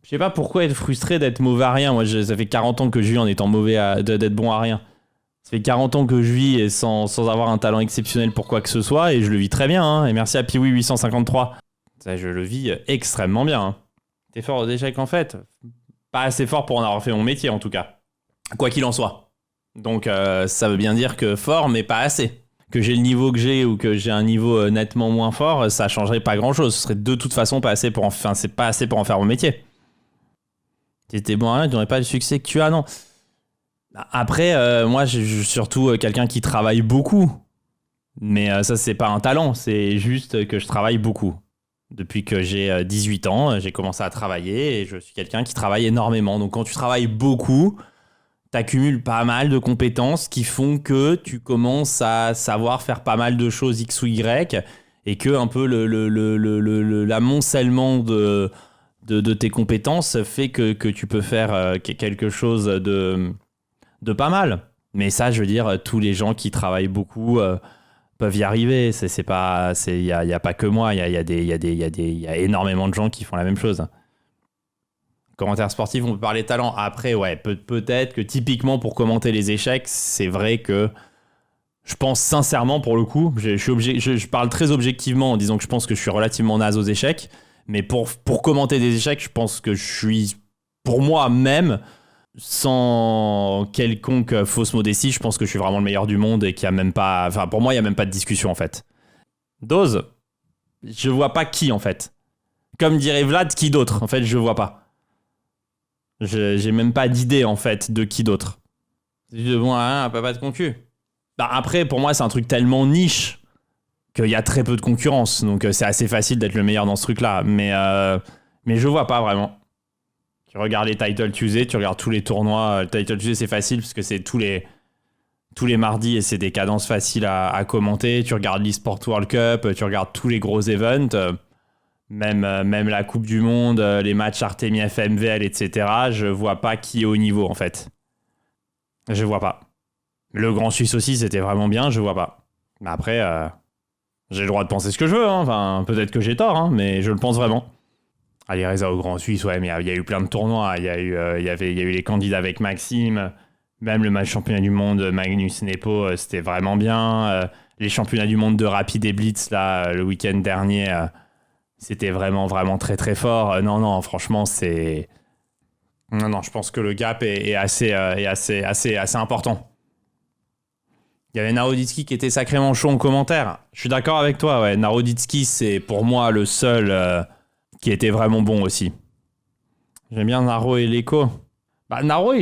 Je sais pas pourquoi être frustré d'être mauvais à rien. Moi, ça fait 40 ans que je vis en étant d'être bon à rien. Ça fait 40 ans que je vis et sans avoir un talent exceptionnel pour quoi que ce soit, et je le vis très bien. Hein. Et merci à Piwi 853. Ça, je le vis extrêmement bien. Hein. T'es fort aux échecs en fait. Pas assez fort pour en avoir fait mon métier en tout cas. Quoi qu'il en soit. Donc ça veut bien dire que fort, mais pas assez. Que j'ai le niveau que j'ai ou que j'ai un niveau nettement moins fort, ça changerait pas grand chose. Ce serait de toute façon pas assez pour c'est pas assez pour en faire mon métier. Si t'étais bon à rien, tu n'aurais pas le succès que tu as, non. Après, moi, je suis surtout quelqu'un qui travaille beaucoup. Mais ça, c'est pas un talent, c'est juste que je travaille beaucoup. Depuis que j'ai 18 ans, j'ai commencé à travailler et je suis quelqu'un qui travaille énormément. Donc quand tu travailles beaucoup, t'accumules pas mal de compétences qui font que tu commences à savoir faire pas mal de choses X ou Y et que un peu l'amoncellement de tes compétences fait que tu peux faire quelque chose de pas mal. Mais ça, je veux dire, tous les gens qui travaillent beaucoup peuvent y arriver. Il y a pas que moi. Il y a énormément de gens qui font la même chose. Commentaires sportifs, on peut parler talent. Après, ouais, peut-être que typiquement pour commenter les échecs, c'est vrai que je pense sincèrement, pour le coup, je parle très objectivement en disant que je pense que je suis relativement naze aux échecs. Mais pour commenter des échecs, je pense que je suis, pour moi-même, sans quelconque fausse modestie, je pense que je suis vraiment le meilleur du monde et qu'il y a même pas... Enfin, pour moi, il n'y a même pas de discussion, en fait. Dose, je vois pas qui, en fait. Comme dirait Vlad, qui d'autre? En fait, je vois pas. J'ai même pas d'idée, en fait, de qui d'autre. C'est juste bon, un papa de concu. Bah, après, pour moi, c'est un truc tellement niche qu'il y a très peu de concurrence. Donc, c'est assez facile d'être le meilleur dans ce truc-là. Mais je vois pas vraiment. Tu regardes les Title Tuesday, tu regardes tous les tournois. Le Title Tuesday, c'est facile parce que c'est tous les mardis et c'est des cadences faciles à commenter. Tu regardes l'eSport World Cup, tu regardes tous les gros events, même la Coupe du Monde, les matchs Artemia FMVL, etc. Je vois pas qui est au niveau, en fait. Je vois pas. Le Grand Suisse aussi, c'était vraiment bien, je vois pas. Mais après, j'ai le droit de penser ce que je veux. Hein. Enfin, peut-être que j'ai tort, hein, mais je le pense vraiment. Allez, Reza au Grand Suisse, ouais, mais il y a eu plein de tournois. Il y a eu les candidats avec Maxime. Même le match championnat du monde, Magnus Nepo, c'était vraiment bien. Les championnats du monde de Rapid et Blitz, là, le week-end dernier, c'était vraiment, vraiment très, très fort. Non, franchement, c'est... Non, je pense que le gap est assez important. Il y avait Naroditsky qui était sacrément chaud en commentaire. Je suis d'accord avec toi, ouais. Naroditsky, c'est pour moi le seul... qui était vraiment bon aussi. J'aime bien Naro et l'écho. Bah, Naro,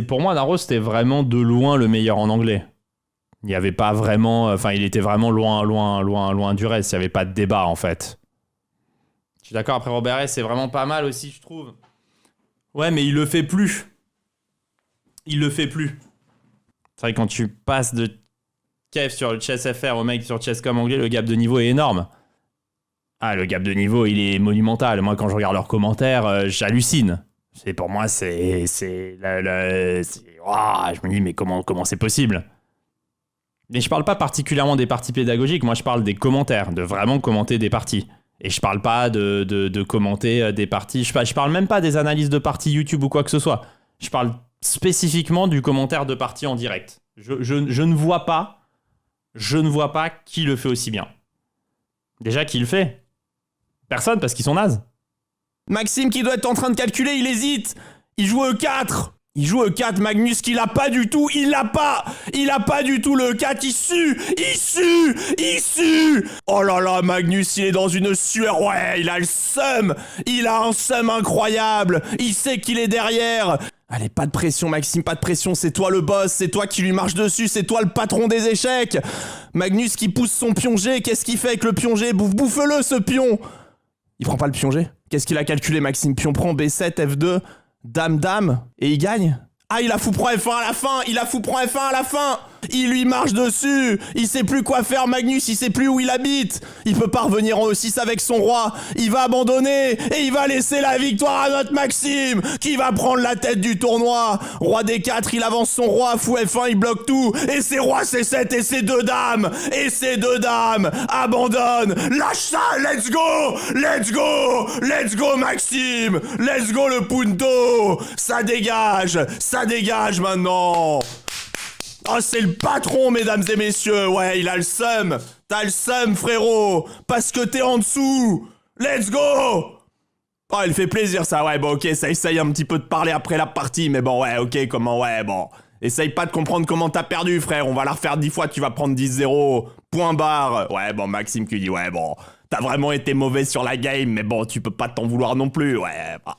pour moi, Naro, c'était vraiment de loin le meilleur en anglais. Il n'y avait pas vraiment... Enfin, il était vraiment loin du reste. Il n'y avait pas de débat, en fait. Je suis d'accord, après Robert S, c'est vraiment pas mal aussi, je trouve. Ouais, mais il le fait plus. C'est vrai, quand tu passes de Kev sur le Chess FR au mec sur Chess.com anglais, le gap de niveau est énorme. Ah, le gap de niveau, il est monumental. Moi, quand je regarde leurs commentaires, j'hallucine. Pour moi, je me dis, mais comment c'est possible? Mais je parle pas particulièrement des parties pédagogiques. Moi, je parle des commentaires, de vraiment commenter des parties. Et je parle pas de commenter des parties. Je parle même pas des analyses de parties YouTube ou quoi que ce soit. Je parle spécifiquement du commentaire de parties en direct. Je ne vois pas qui le fait aussi bien. Déjà, qui le fait? Personne, parce qu'ils sont nazes. Maxime qui doit être en train de calculer, il hésite. Il joue E4. Magnus qui l'a pas du tout. Il a pas du tout le E4. Il sue. Oh là là, Magnus, il est dans une sueur. Ouais, il a le seum. Il a un seum incroyable. Il sait qu'il est derrière. Allez, pas de pression, Maxime, pas de pression. C'est toi le boss. C'est toi qui lui marche dessus. C'est toi le patron des échecs. Magnus qui pousse son pion G. Qu'est-ce qu'il fait avec le pion G? Bouffe-le, ce pion. Il prend pas le pion G. Qu'est-ce qu'il a calculé, Maxime? Pion prend B7, F2, Dame, et il gagne. Ah, il a fou prend F1 à la fin. Il lui marche dessus. Il sait plus quoi faire, Magnus, il sait plus où il habite. Il peut pas revenir en E6 avec son roi. Il va abandonner et il va laisser la victoire à notre Maxime, qui va prendre la tête du tournoi. Roi D4, il avance son roi, fou F1, il bloque tout. Et c'est roi C7 et c'est deux dames. Et ces deux dames abandonnent. Lâche ça, let's go. Let's go. Let's go, Maxime. Let's go, le punto. Ça dégage maintenant. Oh, c'est le patron, mesdames et messieurs. Ouais, il a le seum. T'as le seum, frérot. Parce que t'es en dessous. Let's go. Oh, il fait plaisir, ça. Ouais, bon, ok, ça essaye un petit peu de parler après la partie. Mais bon, ouais, ok, comment, ouais, bon. Essaye pas de comprendre comment t'as perdu, frère. On va la refaire 10 fois, tu vas prendre 10-0. Point barre. Ouais, bon, Maxime qui dit, ouais, bon. T'as vraiment été mauvais sur la game, mais bon, tu peux pas t'en vouloir non plus. Ouais, bah,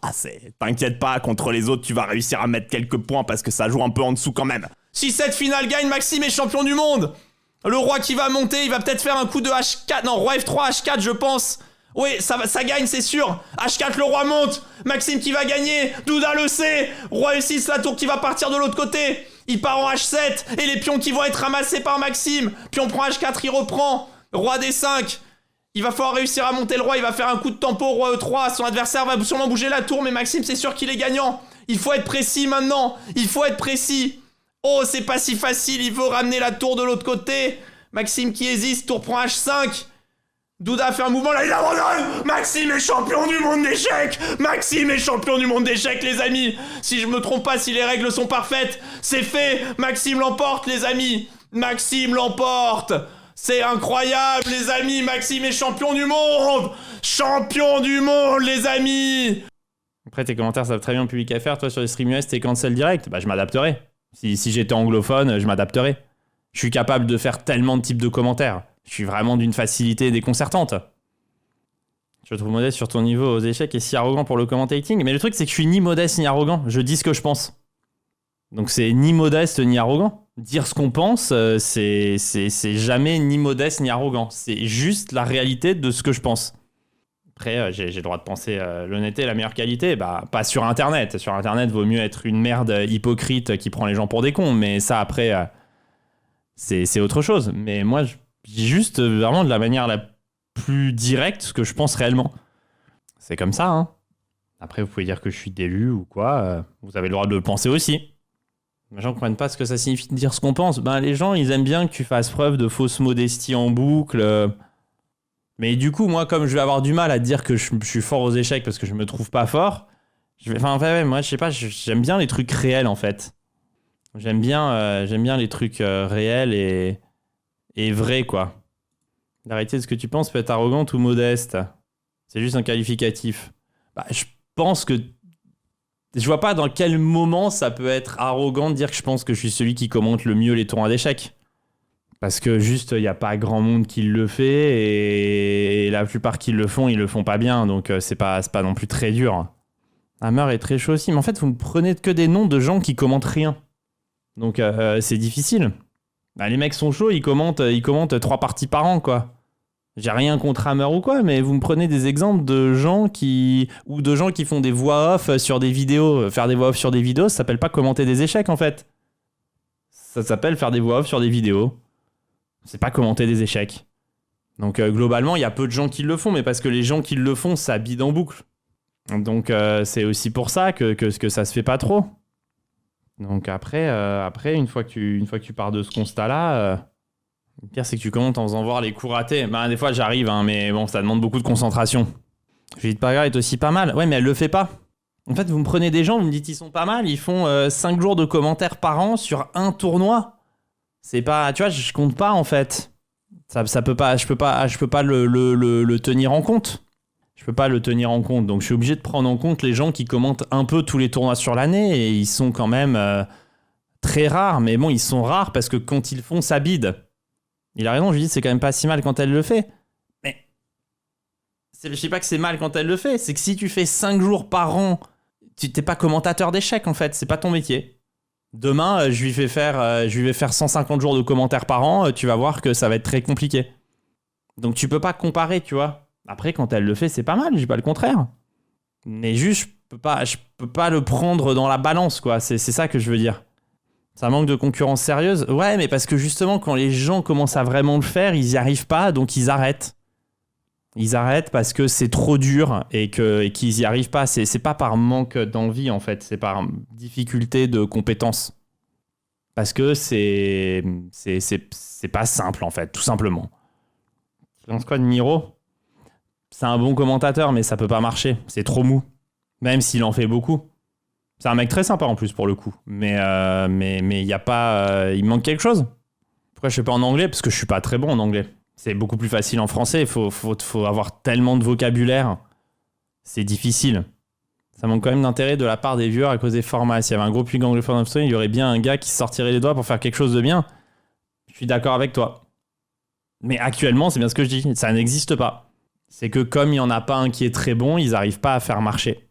t'inquiète pas, contre les autres, tu vas réussir à mettre quelques points parce que ça joue un peu en dessous quand même. Si cette finale gagne, Maxime est champion du monde. Le roi qui va monter, il va peut-être faire un coup de H4. Non, roi F3, H4, je pense. Oui, ça gagne, c'est sûr. H4, le roi monte. Maxime qui va gagner. Douda le sait. Roi E6, la tour qui va partir de l'autre côté. Il part en H7. Et les pions qui vont être ramassés par Maxime. Pion prend H4, il reprend. Roi D5. Il va falloir réussir à monter le roi. Il va faire un coup de tempo, roi E3. Son adversaire va sûrement bouger la tour. Mais Maxime, c'est sûr qu'il est gagnant. Il faut être précis maintenant. Il faut être précis. Oh, c'est pas si facile. Il veut ramener la tour de l'autre côté. Maxime qui hésite. Tour prend H5. Douda fait un mouvement, là il abandonne. Maxime est champion du monde d'échecs. Maxime est champion du monde d'échecs, les amis. Si je me trompe pas, si les règles sont parfaites, c'est fait. Maxime l'emporte, les amis. Maxime l'emporte. C'est incroyable, les amis. Maxime est champion du monde. Champion du monde, les amis. Après, tes commentaires savent très bien le public à faire. Toi, sur les streams US, t'es cancel direct. Bah, je m'adapterai. Si j'étais anglophone, je m'adapterai. Je suis capable de faire tellement de types de commentaires. Je suis vraiment d'une facilité déconcertante. Je trouve modeste sur ton niveau aux échecs et si arrogant pour le commentating. Mais le truc, c'est que je suis ni modeste ni arrogant. Je dis ce que je pense. Donc c'est ni modeste ni arrogant. Dire ce qu'on pense, c'est jamais ni modeste ni arrogant. C'est juste la réalité de ce que je pense. Après, j'ai le droit de penser l'honnêteté, la meilleure qualité. Bah, pas sur Internet. Sur Internet, vaut mieux être une merde hypocrite qui prend les gens pour des cons. Mais ça, après, c'est autre chose. Mais moi, je dis juste vraiment de la manière la plus directe ce que je pense réellement. C'est comme ça, hein. Après, vous pouvez dire que je suis d'élu ou quoi. Vous avez le droit de le penser aussi. Les gens ne comprennent pas ce que ça signifie de dire ce qu'on pense. Ben, les gens, ils aiment bien que tu fasses preuve de fausse modestie en boucle. Mais du coup, moi, comme je vais avoir du mal à dire que je suis fort aux échecs parce que je me trouve pas fort, moi, je sais pas, j'aime bien les trucs réels, en fait. J'aime bien les trucs réels et vrais, quoi. La réalité de ce que tu penses peut être arrogante ou modeste. C'est juste un qualificatif. Bah, je pense que... Je vois pas dans quel moment ça peut être arrogant de dire que je pense que je suis celui qui commente le mieux les tournois d'échecs. Parce que juste, il n'y a pas grand monde qui le fait et la plupart qui le font, ils le font pas bien. Donc, c'est pas non plus très dur. Hammer est très chaud aussi. Mais en fait, vous me prenez que des noms de gens qui commentent rien. Donc, c'est difficile. Bah, les mecs sont chauds, ils commentent 3 parties par an, quoi. J'ai rien contre Hammer ou quoi, mais vous me prenez des exemples de gens qui font des voix off sur des vidéos. Faire des voix off sur des vidéos, ça s'appelle pas commenter des échecs, en fait. Ça s'appelle faire des voix off sur des vidéos. C'est pas commenter des échecs. Donc, globalement, il y a peu de gens qui le font, mais parce que les gens qui le font, ça bide en boucle. Donc, c'est aussi pour ça que ça se fait pas trop. Donc après, une fois que tu pars de ce constat-là, le pire c'est que tu commences en faisant voir les coups ratés. Bah, des fois j'arrive, hein, mais bon, ça demande beaucoup de concentration. Judith Parker est aussi pas mal. Ouais, mais elle le fait pas. En fait, vous me prenez des gens, vous me dites ils sont pas mal, ils font 5 jours de commentaires par an sur un tournoi. C'est pas, tu vois, je compte pas en fait. Ça peut pas, je peux pas le tenir en compte. Je peux pas le tenir en compte, donc je suis obligé de prendre en compte les gens qui commentent un peu tous les tournois sur l'année et ils sont quand même très rares, mais bon, ils sont rares parce que quand ils font, ça bide. Il a raison, je lui dis c'est quand même pas si mal quand elle le fait. Mais je sais pas que c'est mal quand elle le fait, c'est que si tu fais 5 jours par an, tu t'es pas commentateur d'échecs en fait, c'est pas ton métier. Demain, je lui vais faire 150 jours de commentaires par an, tu vas voir que ça va être très compliqué. Donc tu peux pas comparer, tu vois. Après, quand elle le fait, c'est pas mal, je dis pas le contraire. Mais juste, je peux pas le prendre dans la balance, quoi. C'est ça que je veux dire. Ça manque de concurrence sérieuse. Ouais, mais parce que justement, quand les gens commencent à vraiment le faire, ils n'y arrivent pas, donc ils arrêtent. Ils arrêtent parce que c'est trop dur et qu'ils n'y arrivent pas. C'est pas par manque d'envie, en fait. C'est par difficulté de compétences. Parce que c'est pas simple, en fait, tout simplement. Tu penses quoi de Miro? C'est un bon commentateur, mais ça peut pas marcher. C'est trop mou. Même s'il en fait beaucoup. C'est un mec très sympa, en plus, pour le coup. Mais il y a pas... il manque quelque chose. Pourquoi je fais pas en anglais? Parce que je suis pas très bon en anglais. C'est beaucoup plus facile en français. Il faut avoir tellement de vocabulaire. C'est difficile. Ça manque quand même d'intérêt de la part des viewers à cause des formats. S'il y avait un gros public anglophone, il y aurait bien un gars qui se sortirait les doigts pour faire quelque chose de bien. Je suis d'accord avec toi. Mais actuellement, c'est bien ce que je dis. Ça n'existe pas. C'est que comme il n'y en a pas un qui est très bon, ils n'arrivent pas à faire marcher.